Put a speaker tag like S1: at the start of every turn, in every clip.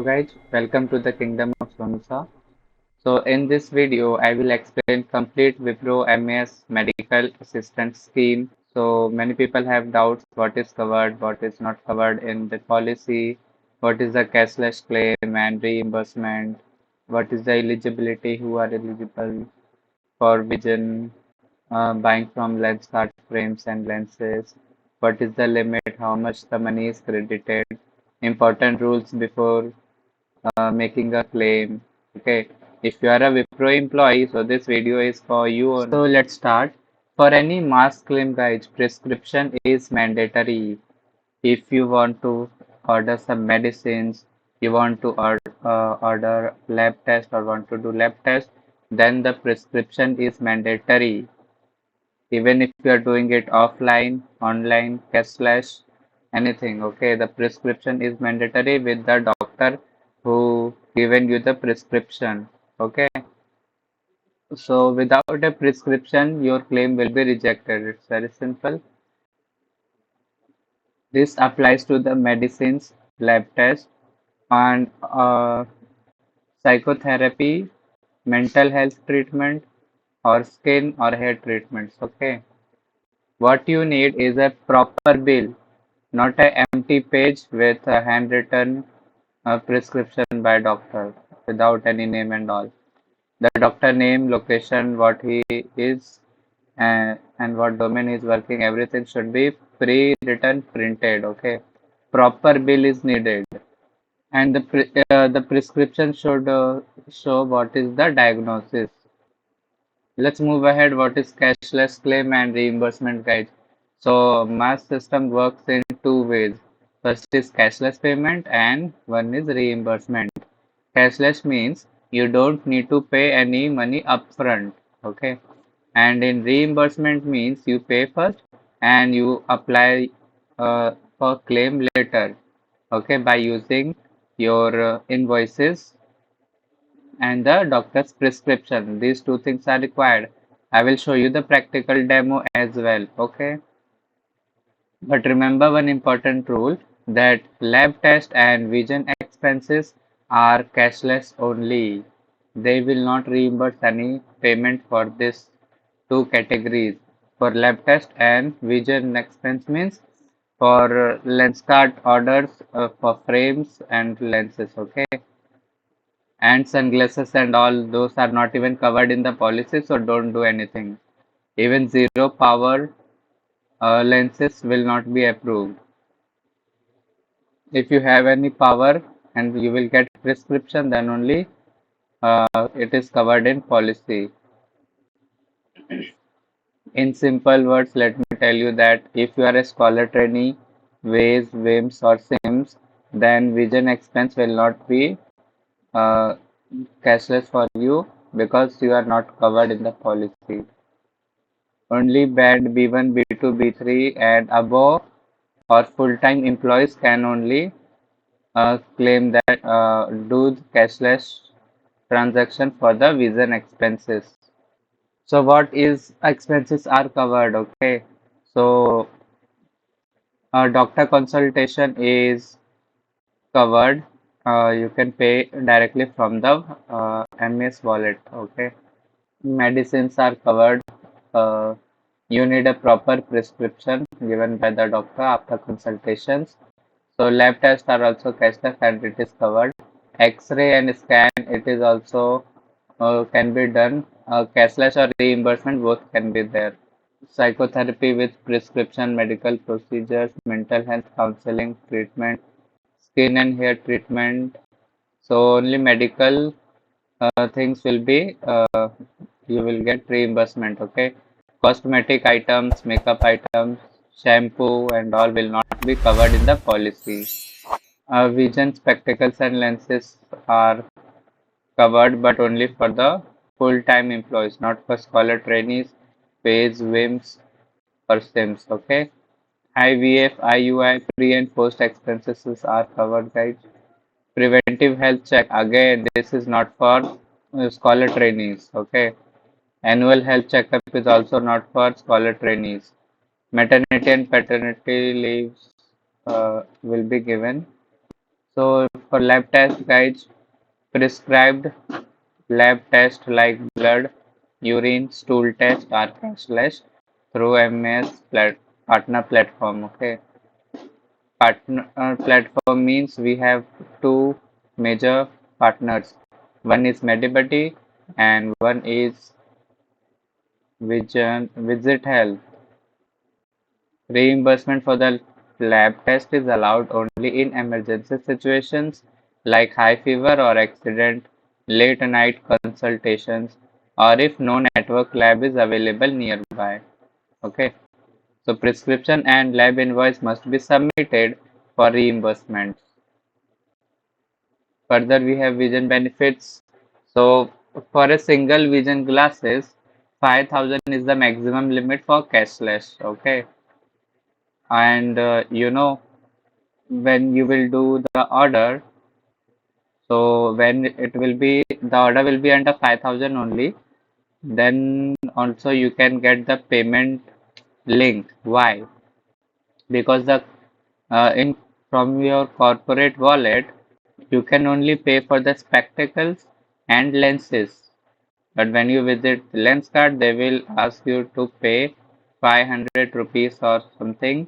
S1: Hello guys, welcome to the kingdom of Sonu. So in this video, I will explain complete Wipro MAS medical assistance scheme. So many people have doubts what is covered, what is not covered in the policy, what is the cashless claim and reimbursement, what is the eligibility, who are eligible for vision, buying from lens card frames and lenses, what is the limit, how much the money is credited, important rules before making a claim. Okay, if you are a Wipro employee, so this video is for you. So let's start. For any mass claim, guys, prescription is mandatory. If you want to order some medicines, you want to order lab test or want to do lab test, then the prescription is mandatory. Even if you are doing it offline, online, cashless, anything, okay, the prescription is mandatory with the doctor who given you the prescription, okay. So without a prescription, your claim will be rejected. It's very simple. This applies to the medicines, lab test, and psychotherapy, mental health treatment, or skin or hair treatments, okay. What you need is a proper bill, not a empty page with a handwritten prescription by doctor without any name and all. The doctor name, location, what he is, and what domain he is working, everything should be pre-written, printed. Okay, proper bill is needed, and the prescription should show what is the diagnosis. Let's move ahead. What is cashless claim and reimbursement guide? So mass system works in two ways. First is cashless payment and one is reimbursement. Cashless means you don't need to pay any money upfront. Okay. And in reimbursement means you pay first and you apply for claim later. Okay. By using your invoices and the doctor's prescription. These two things are required. I will show you the practical demo as well. Okay. But remember one important rule that lab test and vision expenses are cashless only. They will not reimburse any payment for these two categories. For lab test and vision expense means for lens card orders for frames and lenses. Okay. And sunglasses and all those are not even covered in the policy, so don't do anything. Even zero power lenses will not be approved. If you have any power and you will get prescription, then only it is covered in policy. In simple words, let me tell you that if you are a scholar trainee, WAYS, WIMS or SIMS, then vision expense will not be uh, cashless for you because you are not covered in the policy. Only band B1, B2, B3 and above or full-time employees can only claim that do cashless transaction for the vision expenses. So what is expenses are covered? Okay, so doctor consultation is covered. You can pay directly from the MS wallet. Okay, medicines are covered. Uh, you need a proper prescription given by the doctor after consultations. So lab tests are also cashless and it is covered. X-ray and scan, it is also can be done. Cashless or reimbursement both can be there. Psychotherapy with prescription, medical procedures, mental health counseling, treatment, skin and hair treatment. So only medical things will be you will get reimbursement. Okay, cosmetic items, makeup items, shampoo and all will not be covered in the policy. Vision spectacles and lenses are covered, but only for the full-time employees, not for scholar trainees, pays, WIMS, or SIMS. Okay. IVF, IUI, pre and post expenses are covered, guys. Preventive health check. Again, this is not for scholar trainees. Okay. Annual health checkup is also not for scholar trainees. Maternity and paternity leaves will be given. So for lab test guides, prescribed lab tests like blood, urine, stool test are cashless through MAS partner platform. Okay, partner platform means we have two major partners. One is Medibuddy and one is Visit Health. Reimbursement for the lab test is allowed only in emergency situations like high fever or accident, late night consultations, or if no network lab is available nearby. Okay, so prescription and lab invoice must be submitted for reimbursement. Further, we have vision benefits. So for a single vision glasses, 5,000 is the maximum limit for cashless. Okay, and when you will do the order, so when it will be the order will be under 5,000 only, then also you can get the payment link. Why? Because the in from your corporate wallet you can only pay for the spectacles and lenses. But when you visit Lens Card, they will ask you to pay 500 rupees or something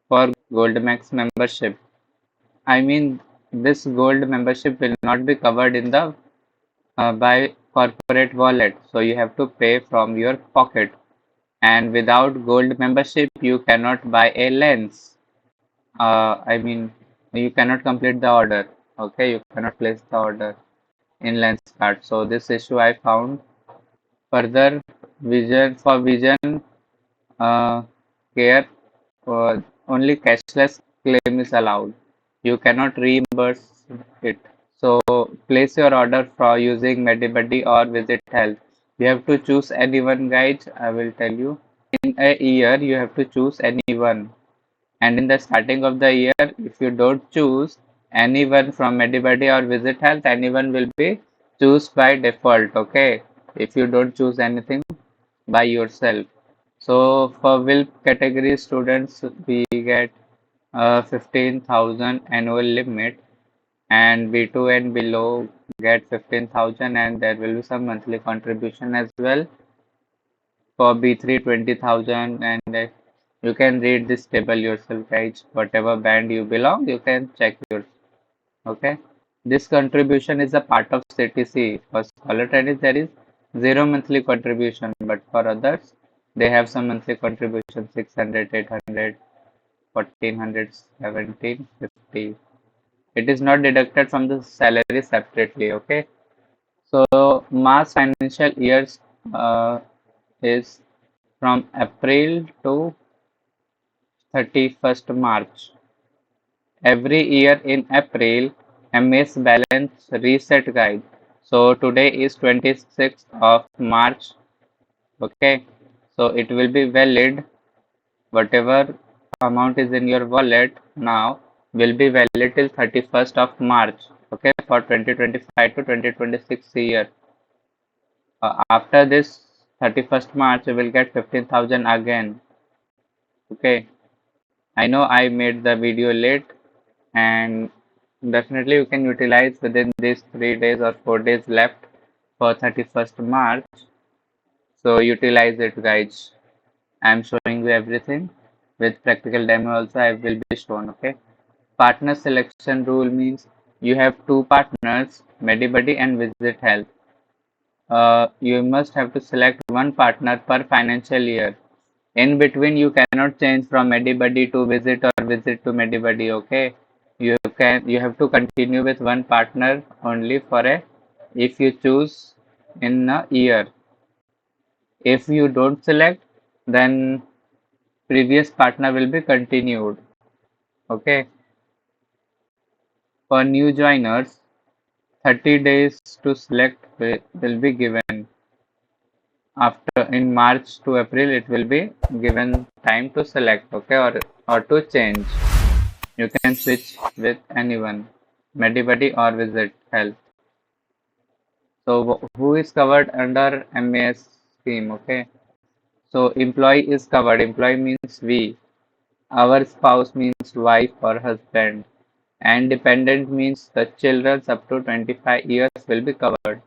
S1: for Gold Max membership. I mean, this gold membership will not be covered in the by corporate wallet, so you have to pay from your pocket. And without gold membership, you cannot buy a lens. I mean, you cannot complete the order. Okay, you cannot place the order in lens card. So this issue I found. Further, vision uh, care, only cashless claim is allowed. You cannot reimburse it. So place your order for using Medibuddy or Visit Health. You have to choose any one, guide. I will tell you. In a year, you have to choose any one. And in the starting of the year, if you don't choose anyone from Medibuddy or Visit Health, anyone will be choose by default. Okay. If you don't choose anything by yourself. So for WILP category students, we get 15,000 annual limit, and B2 and below get 15,000, and there will be some monthly contribution as well. For B3 20,000, and you can read this table yourself, guys. Whatever band you belong, you can check yours. Okay. This contribution is a part of CTC. For scholar trainees, there is zero monthly contribution, but for others, they have some monthly contribution 600, 800, 1400, 1750. It is not deducted from the salary separately. Okay. So mass financial years is from April to 31st March. Every year in April, MS balance reset guide. So today is 26th of March. Okay. So it will be valid. Whatever amount is in your wallet now will be valid till 31st of March. Okay. For 2025 to 2026 year. After this 31st March, you will get 15,000 again. Okay. I know I made the video late, and definitely you can utilize within these 3 days or 4 days left for 31st March. So utilize it, guys. I'm showing you everything with practical demo also I will be shown. Okay. Partner selection rule means you have two partners, Medibuddy and Visit Health. You must have to select one partner per financial year. In between, you cannot change from Medibuddy to Visit or Visit to Medibuddy. Okay, you have to continue with one partner only for a if you choose in a year. If you don't select, then previous partner will be continued. Okay, for new joiners, 30 days to select will be given. After in March to April, it will be given time to select. Okay, or to change. You can switch with anyone, Medibuddy or Visit Health. So who is covered under MAS scheme? Okay. So employee is covered. Employee means we. Our spouse means wife or husband. And dependent means the children up to 25 years will be covered.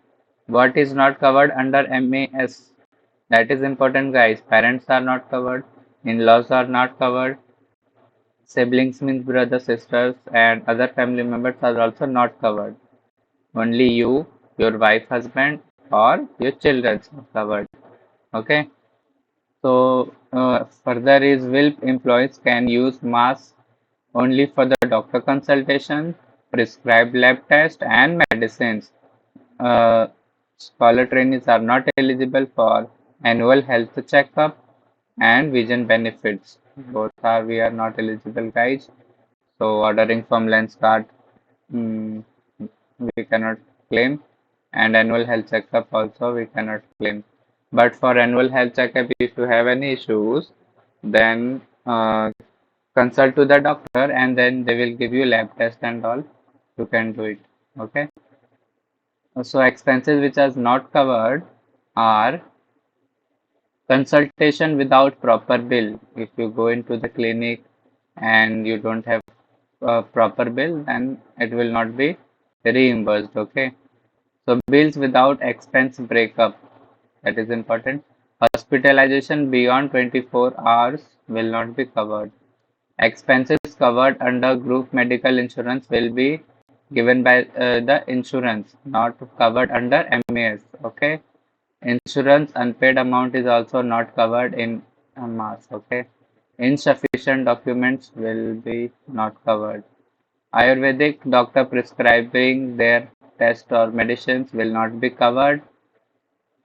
S1: What is not covered under MAS? That is important, guys. Parents are not covered, in-laws are not covered, siblings means brothers, sisters, and other family members are also not covered. Only you, your wife, husband, or your children are covered. Okay. So further is will employees can use mask only for the doctor consultation, prescribed lab test, and medicines. Uh, Scholar trainees are not eligible for annual health checkup and vision benefits. Both are we are not eligible, guys. So ordering from Lenskart, mm, we cannot claim, and annual health checkup also we cannot claim. But for annual health checkup, if you have any issues, then consult to the doctor, and then they will give you lab test and all. You can do it. Okay. So expenses which are not covered are consultation without proper bill. If you go into the clinic and you don't have a proper bill, then it will not be reimbursed. Okay. So bills without expense breakup, that is important. Hospitalization beyond 24 hours will not be covered. Expenses covered under group medical insurance will be given by the insurance, not covered under MAS. Okay. Insurance unpaid amount is also not covered in MAS. Okay. Insufficient documents will be not covered. Ayurvedic doctor prescribing their test or medicines will not be covered.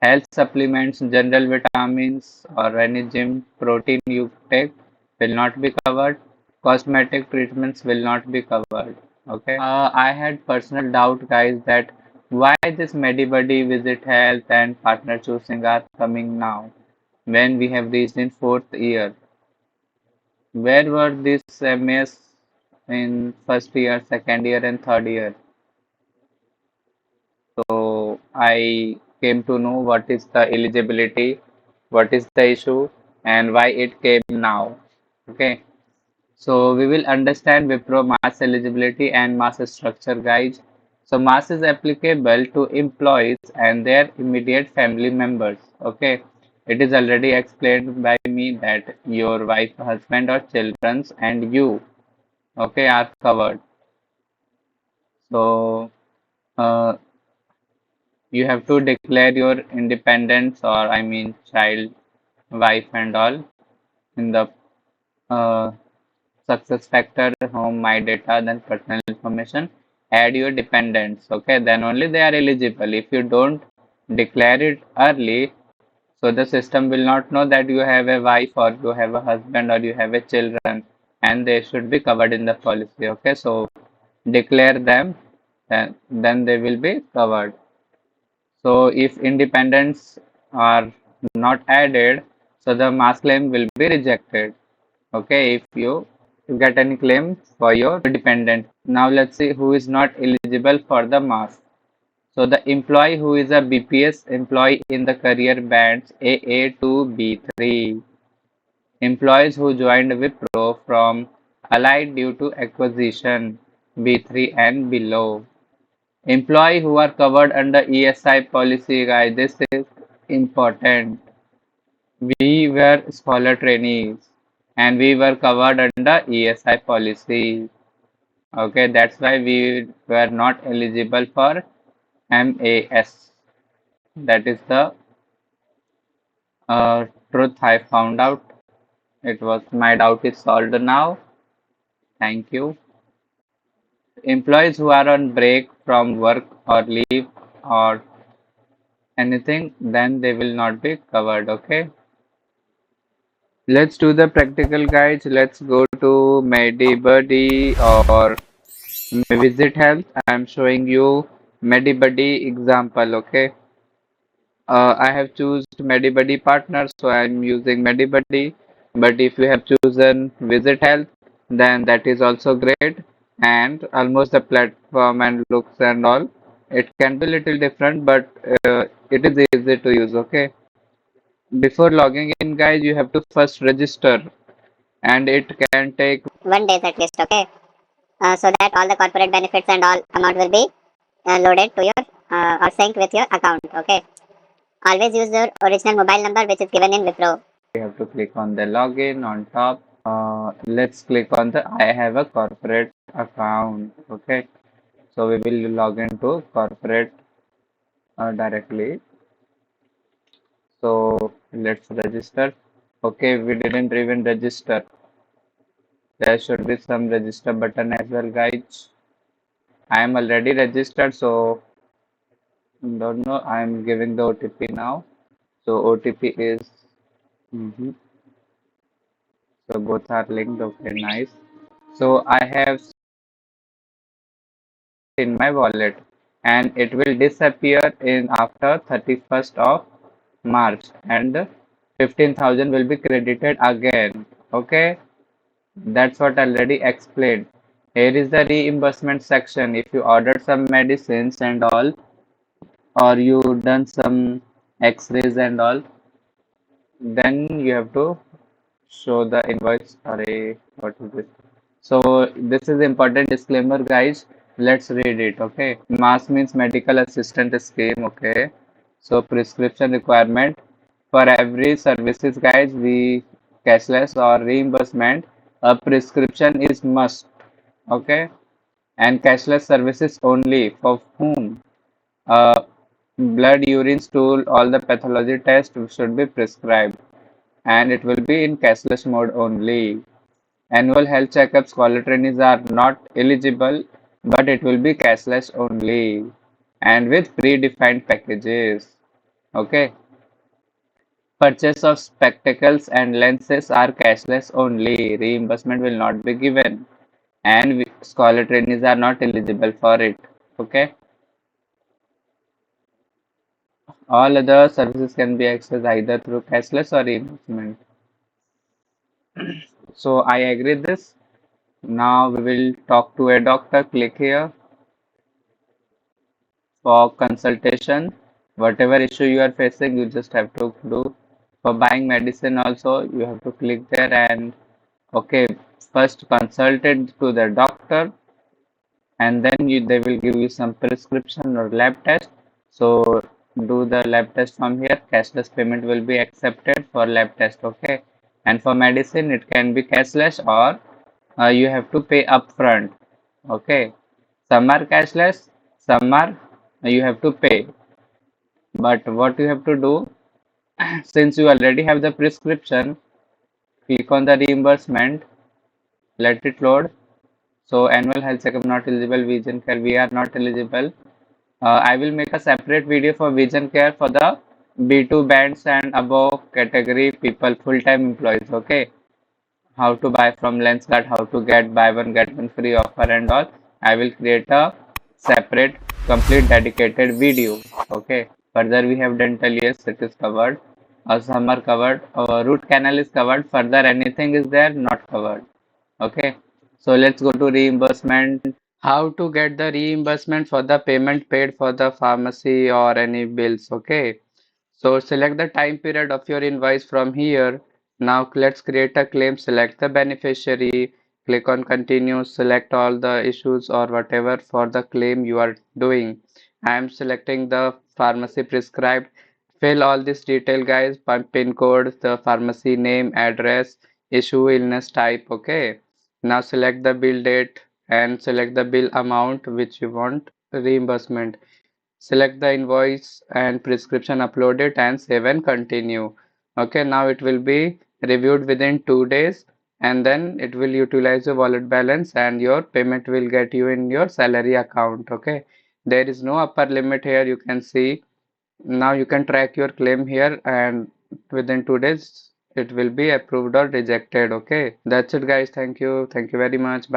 S1: Health supplements, general vitamins, or any gym protein you take will not be covered. Cosmetic treatments will not be covered. Okay. I had personal doubt, guys, that why this Medibuddy, Visit Health, and partner choosing are coming now when we have reached in fourth year. Where were these MAs in first year, second year, and third year? So I came to know what is the eligibility, what is the issue, and why it came now. Okay, so we will understand Wipro MAS eligibility and MAS structure, guys. So MAS is applicable to employees and their immediate family members. Okay, it is already explained by me that your wife, husband, or children and you, okay, are covered. So uh, you have to declare your independence, or I mean child, wife, and all in the uh, success factor, home, my data, then personal information. Add your dependents. Okay, then only they are eligible. If you don't declare it early, so the system will not know that you have a wife or you have a husband or you have a children, and they should be covered in the policy. Okay, so declare them, then they will be covered. So if independents are not added, so the mass claim will be rejected. Okay, if you get any claim for your dependent. Now let's see who is not eligible for the mass. So the employee who is a BPS employee in the career bands AA to B3. Employees who joined Wipro from Allied due to acquisition B3 and below. Employee who are covered under ESI policy, guys, this is important. We were scholar trainees and we were covered under ESI policy. Okay, that's why we were not eligible for MAS. That is the truth I found out. It was my doubt is solved now. Thank you. Employees who are on break from work or leave or anything, then they will not be covered. Okay. Let's do the practical guides. Let's go to Medibuddy or Visit Health. I'm showing you Medibuddy example. Okay. I have chosen Medibuddy partner, so I'm using Medibuddy. But if you have chosen Visit Health, then that is also great. And almost the platform and looks and all, it can be little different, but it is easy to use. Okay. Before logging in, guys, you have to first register, and it can take
S2: 1 day at least, okay? so that all the corporate benefits and all amount will be loaded to your or synced with your account. Okay. Always use your original mobile number which is given in Wipro.
S1: We have to click on the login on top. Let's click on the I have a corporate account. Okay, so we will log into corporate directly. So let's register. Okay, we didn't even register. There should be some register button as well, guys. I am already registered, so don't know. I am giving the OTP now. So OTP is mhm. So both are linked. Okay, nice. So I have in my wallet and it will disappear in after 31st of March and 15,000 will be credited again. Okay, that's what I already explained. Here is the reimbursement section. If you ordered some medicines and all, or you done some x-rays and all, then you have to show the invoice. Sorry, what is this? So this is important disclaimer, guys. Let's read it. Okay. MAS means medical assistant scheme. Okay. So prescription requirement for every services, guys. We cashless or reimbursement. A prescription is must. Okay. And cashless services only for whom? Uh, blood, urine, stool, all the pathology tests should be prescribed, and it will be in cashless mode only. Annual health checkups, caller trainees are not eligible, but it will be cashless only and with predefined packages. Okay. Purchase of spectacles and lenses are cashless only. Reimbursement will not be given, and scholar trainees are not eligible for it. Okay. All other services can be accessed either through cashless or reimbursement. So I agree this. Now we will talk to a doctor. Click here for consultation. Whatever issue you are facing, you just have to do. For buying medicine also, you have to click there and okay, first consult it to the doctor and then they will give you some prescription or lab test. So do the lab test from here. Cashless payment will be accepted for lab test. Okay. And for medicine, it can be cashless or you have to pay upfront. Okay. Some are cashless, some are you have to pay. But what you have to do, since you already have the prescription, click on the reimbursement, let it load. So annual health checkup not eligible, vision care we are not eligible. I will make a separate video for vision care for the B2 bands and above category people, full-time employees. Okay, how to buy from Lenskart, how to get buy one get one free offer and all. I will create a separate, complete dedicated video. Okay. Further, we have dental, yes, it is covered. Some are covered. Root canal is covered. Further, anything is there not covered. Okay. So let's go to reimbursement. How to get the reimbursement for the payment paid for the pharmacy or any bills. Okay. So select the time period of your invoice from here. Now let's create a claim. Select the beneficiary. Click on continue. Select all the issues or whatever for the claim you are doing. I am selecting the pharmacy prescribed. Fill all this detail, guys. PIN code, the pharmacy name, address, issue, illness type. Okay. Now select the bill date and select the bill amount which you want reimbursement. Select the invoice and prescription, upload it and save and continue. Okay, now it will be reviewed within 2 days and then it will utilize your wallet balance and your payment will get you in your salary account. Okay, there is no upper limit here. You can see now you can track your claim here and within 2 days it will be approved or rejected. Okay, that's it guys. Thank you very much. Bye.